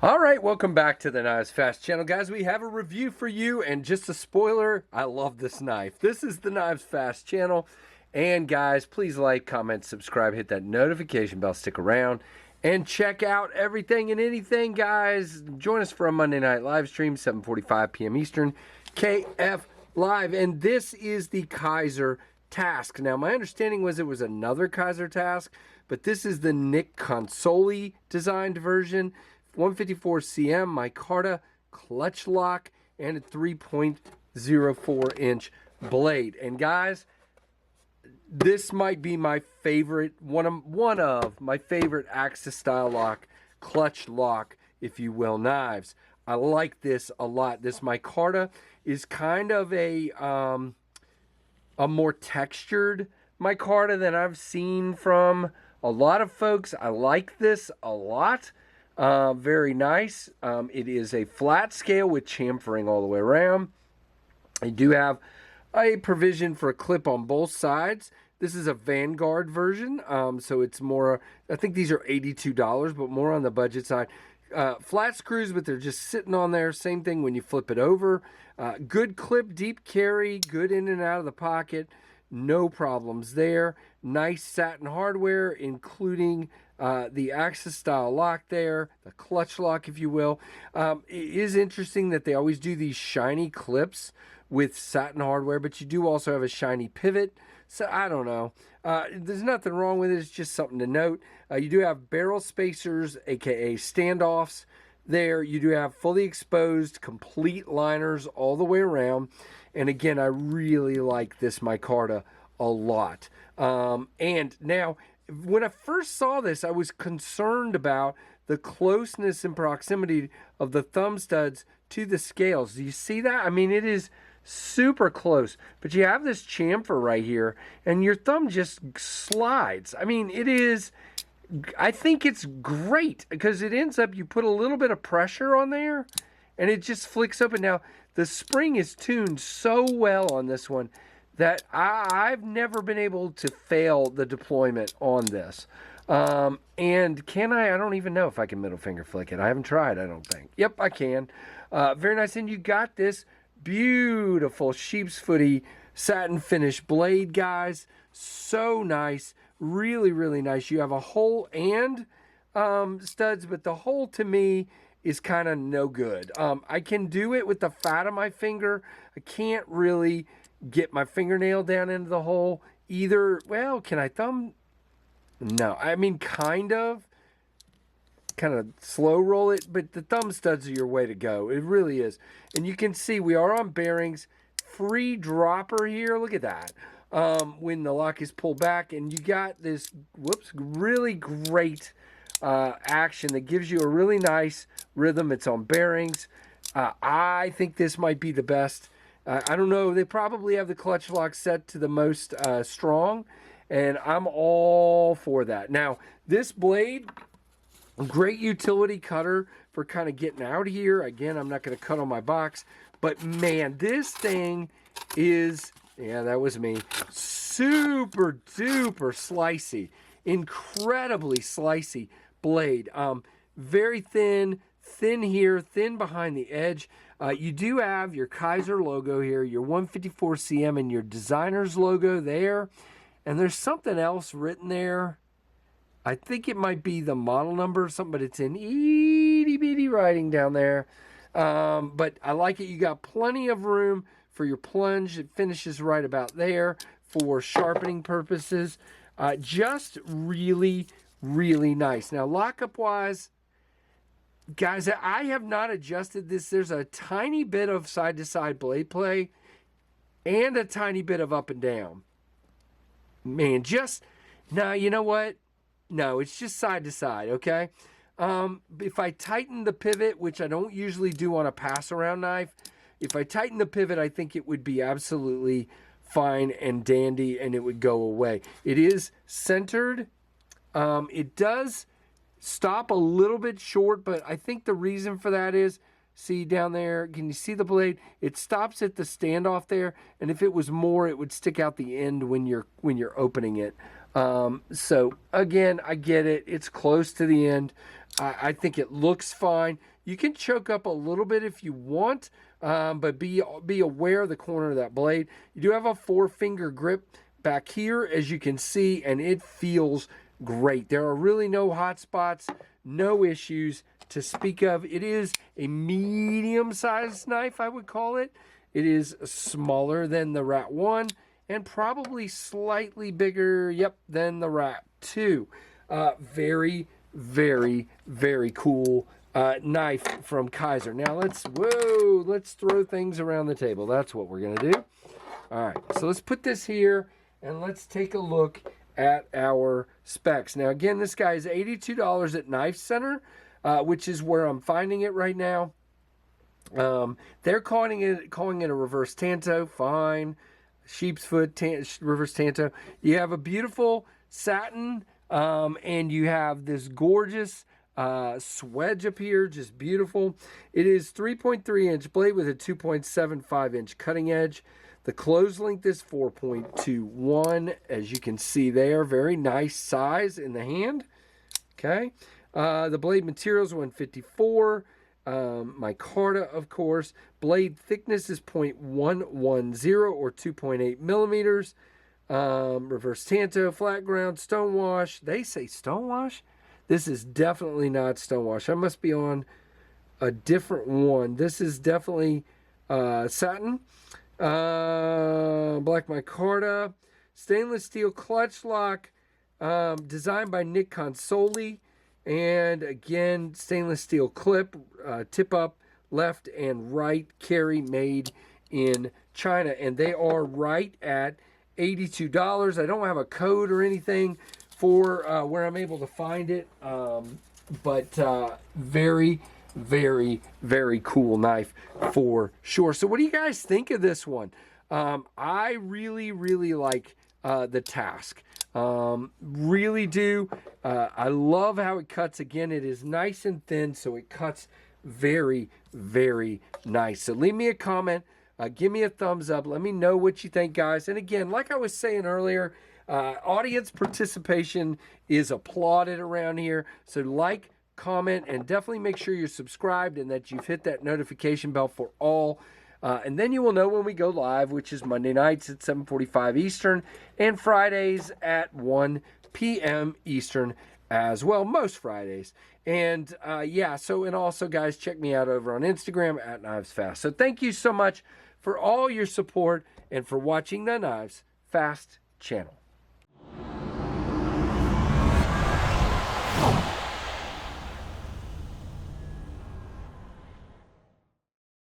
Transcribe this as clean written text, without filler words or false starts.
All right, welcome back to the Knives Fast channel, guys. We have a review for you, and just a spoiler, I love this knife. This is the Knives Fast channel, and guys, please like, comment, subscribe, hit that notification bell, stick around, and check out everything and anything, guys. Join us for a Monday night live stream, 7:45 p.m. Eastern, KF Live, and this is the Kizer Task. Now, my understanding was it was another Kizer Task, but this is the Nick Consoli designed version. 154 cm micarta clutch lock and a 3.04 inch blade. And guys, this might be my favorite, one of my favorite Axis style lock, clutch lock, if you will, knives. I like this a lot. This micarta is kind of a more textured micarta than I've seen from a lot of folks. I like this a lot. Very nice. It is a flat scale with chamfering all the way around. You do have a provision for a clip on both sides. This is a Vanguard version, so it's more, I think these are $82, but more on the budget side. Flat screws, but they're just sitting on there. Same thing when you flip it over. Good clip, deep carry, good in and out of the pocket. No problems there. Nice satin hardware, including the Axis style lock there, the clutch lock, if you will. It is interesting that they always do these shiny clips with satin hardware, but you do also have a shiny pivot. So I don't know. There's nothing wrong with it. It's just something to note. You do have barrel spacers, aka standoffs there. You do have fully exposed, complete liners all the way around. And again, I really like this micarta a lot. And now, when I first saw this, I was concerned about the closeness and proximity of the thumb studs to the scales. Do you see that? I mean, it is super close, but you have this chamfer right here, and your thumb just slides. I mean, it is, I think it's great because it ends up, you put a little bit of pressure on there, and it just flicks open. Now, the spring is tuned so well on this one that I've never been able to fail the deployment on this. And can I don't even know if I can middle finger flick it. I haven't tried, I don't think. Yep, I can. Very nice. And you got this beautiful sheep's footy satin finish blade, guys. So nice. Really, really nice. You have a hole and studs, but the hole to me is kind of no good. I can do it with the fat of my finger. I can't really get my fingernail down into the hole either. Well, can I thumb? No, I mean kind of slow roll it, but the thumb studs are your way to go. It really is. And you can see we are on bearings. Free dropper here. Look at that. When the lock is pulled back, and you got this, really great action that gives you a really nice rhythm. It's on bearings. I think this might be the best. I don't know. They probably have the clutch lock set to the most strong, and I'm all for that. Now, this blade, great utility cutter for kind of getting out here. Again, I'm not going to cut on my box, but man, this thing is, yeah, that was me, super duper slicey, incredibly slicey blade. Very thin here, thin behind the edge. You do have your Kizer logo here, your 154 cm, and your designer's logo there. And there's something else written there. I think it might be the model number or something, but it's in itty bitty writing down there. But I like it. You got plenty of room for your plunge. It finishes right about there for sharpening purposes. Just really, really nice. Now, lockup wise, guys, I have not adjusted this. There's a tiny bit of side-to-side blade play and a tiny bit of up and down. Man, now, you know what? No, it's just side-to-side, okay? If I tighten the pivot, which I don't usually do on a pass-around knife, if I tighten the pivot, I think it would be absolutely fine and dandy, and it would go away. It is centered. It does stop a little bit short, but I think the reason for that is See down there, can you see the blade? It stops at the standoff there, and if it was more, it would stick out the end when you're opening it. So again, I get it. It's close to the end. I think it looks fine. You can choke up a little bit if you want, but be aware of the corner of that blade. You do have a 4-finger grip back here, as you can see, and it feels great. There are really no hot spots, no issues to speak of. It is a medium-sized knife, I would call it. It is smaller than the Rat 1 and probably slightly bigger, than the Rat 2. Very, very, very cool knife from Kizer. Now let's throw things around the table. That's what we're gonna do. All right, so let's put this here and let's take a look at our specs. Now again, this guy is $82 at Knife Center, which is where I'm finding it right now. They're calling it a reverse tanto. Fine, sheep's foot reverse tanto. You have a beautiful satin, and you have this gorgeous swedge up here, just beautiful. It is 3.3-inch blade with a 2.75-inch cutting edge. The close length is 4.21, as you can see there. Very nice size in the hand. Okay. The blade material is 154. Micarta, of course. Blade thickness is 0.110 or 2.8 millimeters. Reverse tanto, flat ground, stonewash. They say stonewash? This is definitely not stonewash. I must be on a different one. This is definitely satin. Black micarta. Stainless steel clutch lock. Designed by Nick Consoli. And again, stainless steel clip, tip up, left and right carry, made in China. And they are right at $82. I don't have a code or anything for where I'm able to find it. But very, very, very cool knife for sure. So what do you guys think of this one? I really, really like the Task. Really do. I love how it cuts. Again, it is nice and thin, so it cuts very, very nice. So leave me a comment. Give me a thumbs up. Let me know what you think, guys. And again, like I was saying earlier, audience participation is applauded around here. So like, comment, and definitely make sure you're subscribed and that you've hit that notification bell for all. And then you will know when we go live, which is Monday nights at 7:45 Eastern and Fridays at 1 p.m. Eastern as well, most Fridays. And yeah, so, and also, guys, check me out over on Instagram at Knives Fast. So thank you so much for all your support and for watching the Knives Fast channel.